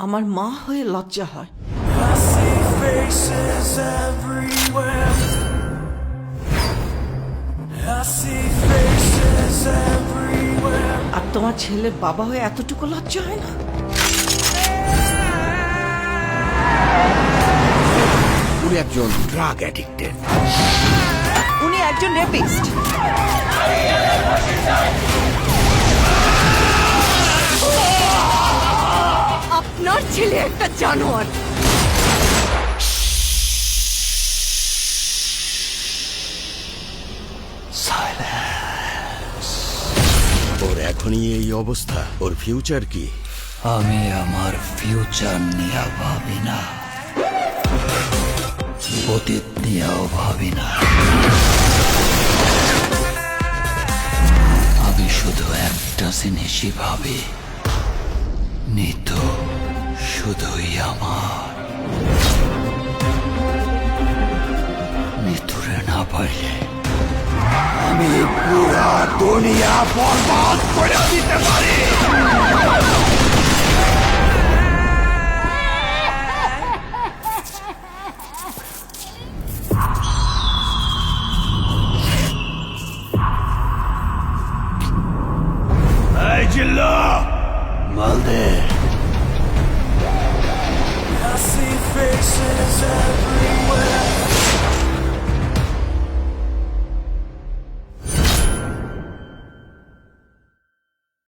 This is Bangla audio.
আমার মা হয়ে লজ্জা হয়। I see faces everywhere. I see faces everywhere. আর তোমার ছেলের বাবা হয়ে এতটুকু লজ্জা হয় না? উনি একজন ড্রাগ অ্যাডিক্টেড। উনি একজন রেপিস্ট। আপনার ছেলে একটা জানোয়ার। ওর এখনই এই অবস্থা, ওর ফিউচার কি? আমি আমার ফিউচার নিয়ে ভাবি না, অতীত নিয়েও ভাবি না। আমি শুধু একটা জিনিসই ভাবি, নিতু শুধুই আমার। নিতুরে না পারলে আমি পুরা দুনিয়া বরবাদ করে দিতে পারি।